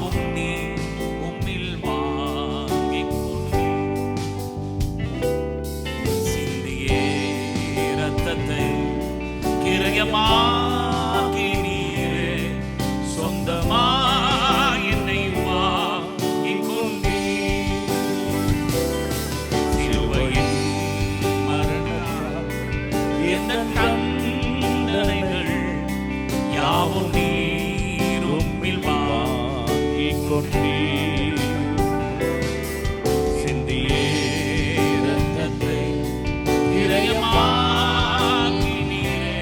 யாவும் நீ உம்மில் வாங்கிக் கொண்டீர். சிந்தியே இரத்தத்தை கிரயமாக்கி நீரே சொந்தமாய் என்னை வாங்கிக் கொண்டீர். சிலுவையின் மரணம் எந்த தண்டனைகள் யாவும் நீர் உம்மில் வாங்கிக் கொண்டீர். சிந்தியே இரத்தத்தை கிரயமாக்கி நீரே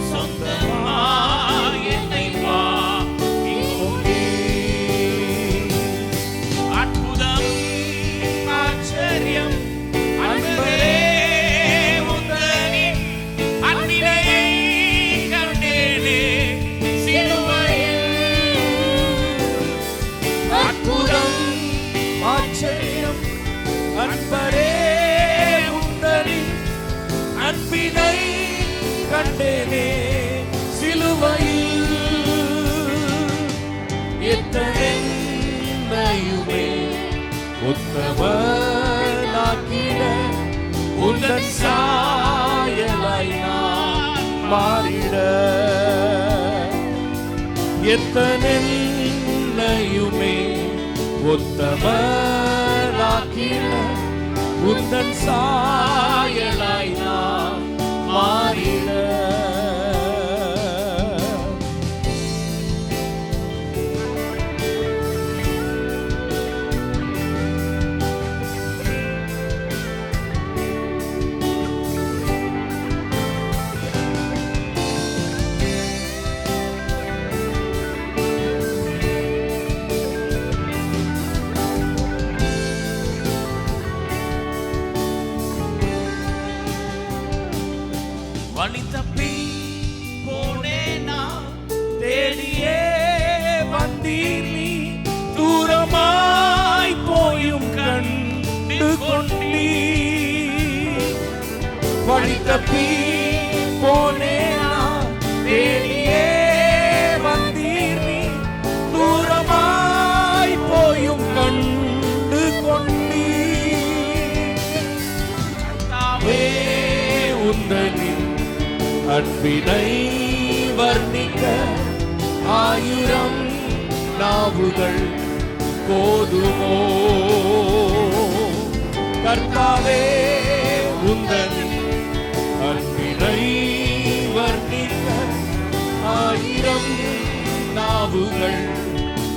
சொந்தமாய் என்னை வாங்கிக் கொண்டீர். அற்புதம் ஆச்சரியம் அன்பரே உந்தனின் அன்பினை கண்டேனே சிலுவையில். அற்புதம் ஆச்சரியம் அன்பரே உந்தனின் அன்பினை கண்டேனே சிலுவையில். எத்தனையுமே உத்தமனாக்கிட உந்தன் சாயலாய் நான் மாறிட. எத்தனையுமே உத்தமனாக்கிட உந்தன் சாயலாய் நான் மாறிட. வழி தப்பி போனேனா தேடியே வந்தீர் நீ தூரமாய் போயும் கண்டு கொண்டீர். வழி தப்பி போனேனா தேடியே வந்தீர் நீ தூரமாய் போயும் கண்டு கொண்டீர். தாவே உந்தனின் அன்பினை வர்ணிக்க ஆயிரம் நாவுகள் போதுமோ. கர்த்தாவே உந்தனின் அன்பினை வர்ணிக்க ஆயிரம் நாவுகள்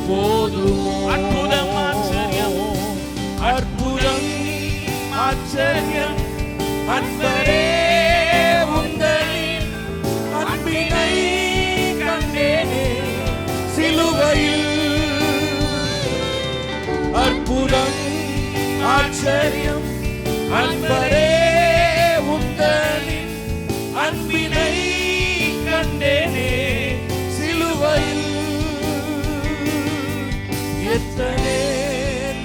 போதுமோ. அற்புதம் ஆச்சரியம் அற்புதம் ஆச்சரியம் அன்பரே உந்தனின் அன்பினை கண்டேனே சிலுவையில். அற்புதம் ஆச்சரியம் அன்பரே உந்தனின் அன்பினை கண்டேனே சிலுவையில். எத்தனையுமே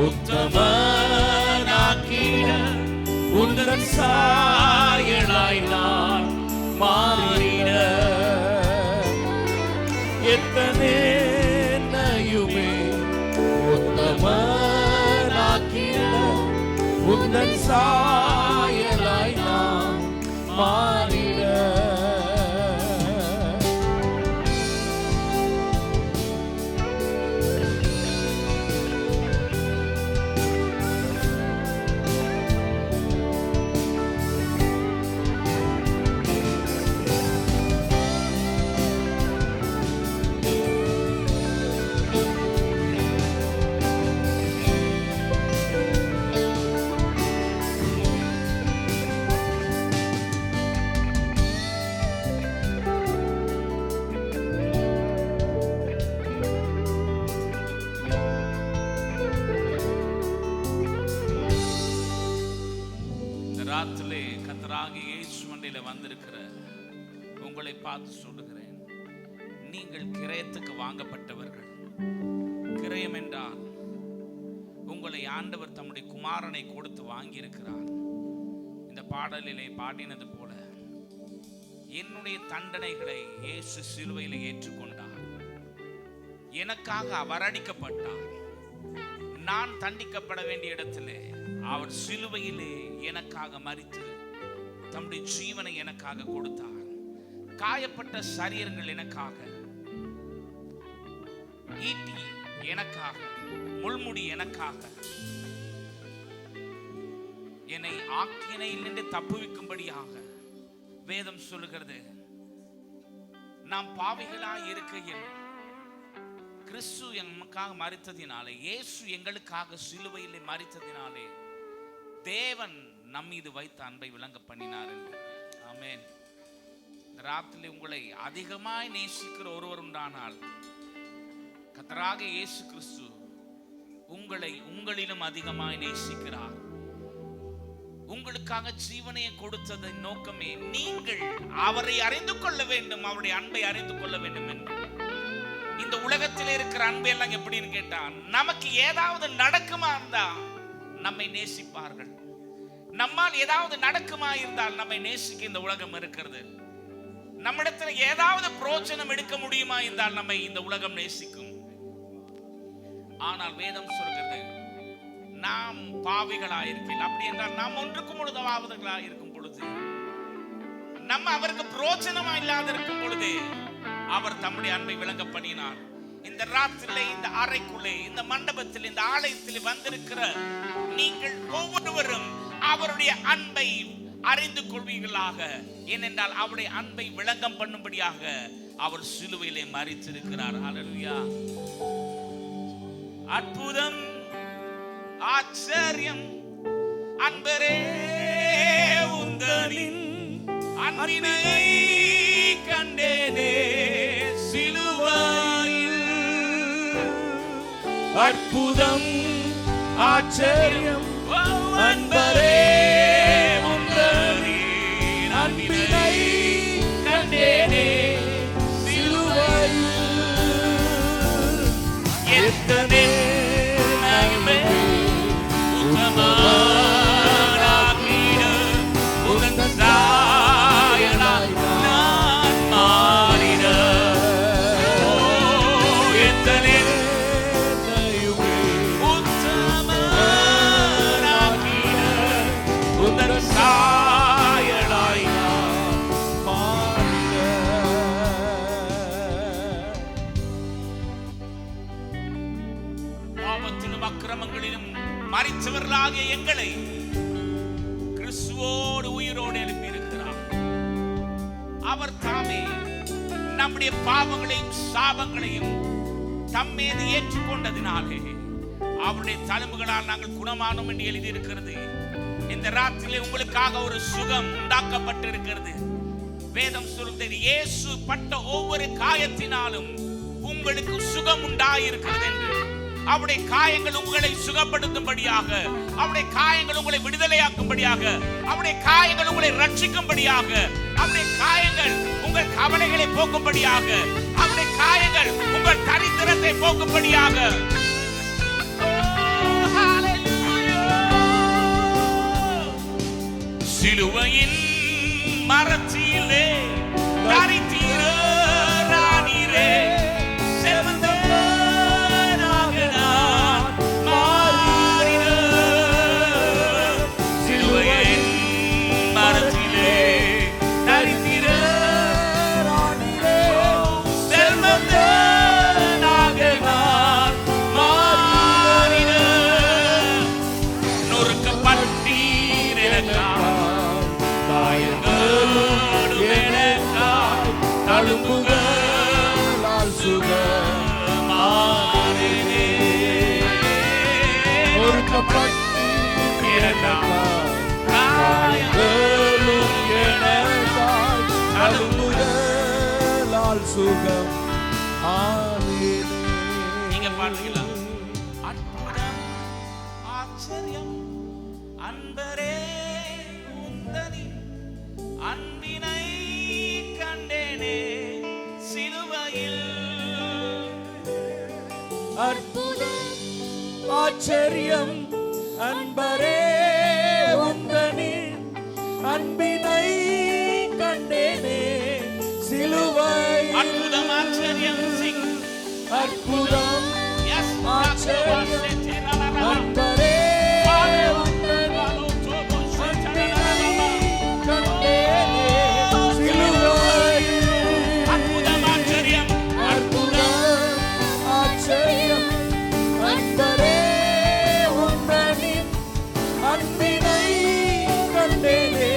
உத்தமனாக்கிட உந்தன் சாயலாய் நான் மாறிட. எத்தனையுமே உத்தமனாக்கிட உந்தன் சாயலாய் நான் மாறிட. ராத்திரிலே கர்த்தராகிய இயேசு மண்டையில வந்திருக்கிற உங்களை பார்த்து சொல்லுகிறேன், நீங்கள் கிரயத்துக்கு வாங்கப்பட்டவர்கள். கிரயம் என்றால் உங்களை ஆண்டவர் தம்முடைய குமாரனை கொடுத்து வாங்கியிருக்கிறார். இந்த பாடலிலே பாடினது போல என்னுடைய தண்டனைகளை இயேசு சிலுவையில் ஏற்றுக்கொண்டார். எனக்காக அவர் அடிக்கப்பட்டார். நான் தண்டிக்கப்பட வேண்டிய இடத்திலே அவர் சிலுவையிலே எனக்காக மரித்து தம்முடைய ஜீவனை எனக்காக கொடுத்தார். காயப்பட்ட சரீரங்கள் எனக்காக, ஈட்டி எனக்காக, முள்முடி எனக்காக, என்னை ஆக்கினையில் நின்று தப்புவிக்கும்படியாக வேதம் சொல்லுகிறது. நாம் பாவிகளாய் இருக்கையில் கிறிஸ்து எங்களுக்காக மரித்ததினாலே, இயேசு எங்களுக்காக சிலுவையிலே மரித்ததினாலே தேவன் நம் மீது வைத்த அன்பை விளங்க பண்ணினார். ஆமென். இந்த ராத்திரிலே உங்களை அதிகமாய் நேசிக்கிற ஒருவர் உண்டானால் கர்த்தராக இயேசு கிறிஸ்து உங்களை உங்களிலும் அதிகமாய் நேசிக்கிறார். உங்களுக்காக ஜீவனையை கொடுத்ததன் நோக்கமே நீங்கள் அவரை அறிந்து கொள்ள வேண்டும், அவருடைய அன்பை அறிந்து கொள்ள வேண்டும் என்று. இந்த உலகத்தில் இருக்கிற அன்பு எல்லாம் எப்படின்னு கேட்டா, நமக்கு ஏதாவது நடக்குமா இருந்தா நம்மை நேசிப்பார்கள், நம்மால் ஏதாவது நடக்குமா இருந்தால் நம்மை நேசிக்க இந்த உலகம் இருக்கிறது, நம்மிடத்தில் ஏதாவது பிரோஜனம் எடுக்க முடியுமா இருந்தால் நம்மை இந்த உலகம் நேசிக்கும். ஆனால் வேதம் சொல்கிறது, நாம் பாவிகளாய் இருக்கையில், அப்படி என்றால் நாம் ஒன்றுக்கும் உதவாதவர்களாய் இருக்கும் பொழுது, நம்ம அவருக்கு பிரோஜனமா இல்லாத இருக்கும் பொழுது அவர் தம்முடைய அன்பை விளங்க பண்ணினார். இந்த ராத்திரிலே, இந்த அறைக்குள்ளே, இந்த மண்டபத்தில், இந்த ஆலயத்தில் வந்திருக்கிற நீங்கள் ஒவ்வொருவரும் அவருடைய அன்பை அறிந்து கொள்வீர்களாக. ஏனென்றால் அவருடைய அன்பை விளங்கம் பண்ணும்படியாக அவர் சிலுவையிலே மரித்திருக்கிறார். ஹல்லேலூயா. அற்புதம், ஆச்சரியம் அன்பரே உந்தனின் அன்பினை கண்டேனே சிலுவையில். அற்புதம், ஆச்சரியம் அன்பரே உந்தனின் அன்பினை கண்டேனே சிலுவையில். எத்தனை நன்மை உத்தமனாகிட உந்தன் சாயலாய் நான் மாறிட. எத்தனை உத்தமனாகிட உந்தன் சாயலாய் நான் மாறிட. பாவத்திலும் அக்கிரமங்களிலும் மரித்தவர்களாகிய எங்களை கிறிஸ்துவோடு உயிரோடு எழுப்பியிருக்கிறார். அவர் தாமே நம்முடைய பாவங்களையும் சாபங்களையும் தம்மீது ஏற்றுக்கொண்டதினாலே அவருடைய தழும்புகளால் நாங்கள் குணமானோம் என்று எழுதியிருக்கிறது. இந்த ராத்திரிலே உங்களுக்காக ஒரு சுகம் உண்டாக்கப்பட்டிருக்கிறது. வேதம் சொல்கிறது, இயேசு பட்ட ஒவ்வொரு காயத்தினாலும் உங்களுக்கு சுகம் உண்டாயிருக்கிறது என்று. அவருடைய காயங்கள் உங்களை சுகப்படுத்தும்படியாக, அவருடைய காயங்கள் உங்களை விடுதலையாக்கும்படியாக, அவருடைய காயங்கள் உங்களை ரட்சிக்கும்படியாக, அவருடைய காயங்கள் உங்கள் கவலைகளை போக்கும்படியாக, அவருடைய காயங்கள் உங்கள் தரித்திரத்தை போக்கும்படியாக. சிலுவையின் மரத்திலே தரித்திர ராணிரே தழும்புகளால் சுகமானேனே. காயங்களும் எனக்காய் தழும்புகளால் சுகம் ஆனேனே. நீங்க பாடுறீங்களா? அற்புதம், ஆச்சரியம் அன்பரே உந்தனின் அன்பினை கண்டேனே சிலுவையில். அற்புதம், ஆச்சரியம் அன்பரே உந்தனின் அன்பினை கண்டேனே சிலுவையில். அற்புதம், ஆச்சரியம், அற்புதம் Yes. ஆச்சரியம் அன்பரே உந்தன் அன்பினை கண்டேனே சிலுவையில். அற்புதம் ஆச்சரியம் அற்புதம் ஆச்சரியம் அன்பரே உந்தனின் அன்பினை கண்டேனே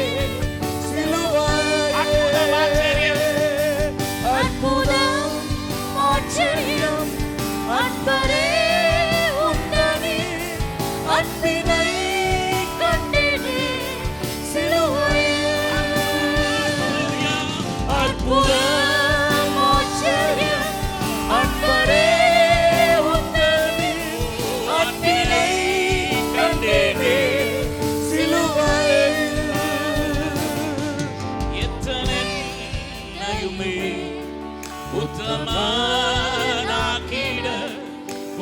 சிலுவையில். அற்புதம் ஆச்சரியம் அன்பரே உந்தனின் அன்பினை கண்டேனே சிலுவையில். அற்புதம் ஆச்சரியம் அன்பரே உந்தனின் அன்பினை கண்டேனே சிலுவையில். எத்தனையுமே உத்தமனாக்கிட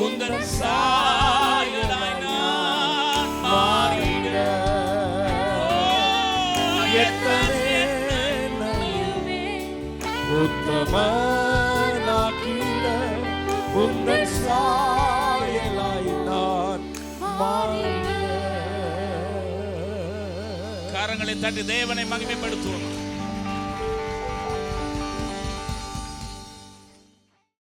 உந்தன் சாயலாய் நான் மாறிட. உத்தமனாக்கிட உந்தன் சாயலாய் நான் மாறிட. கரங்களை தட்டி தேவனை மகிமைப்படுத்துவோம்.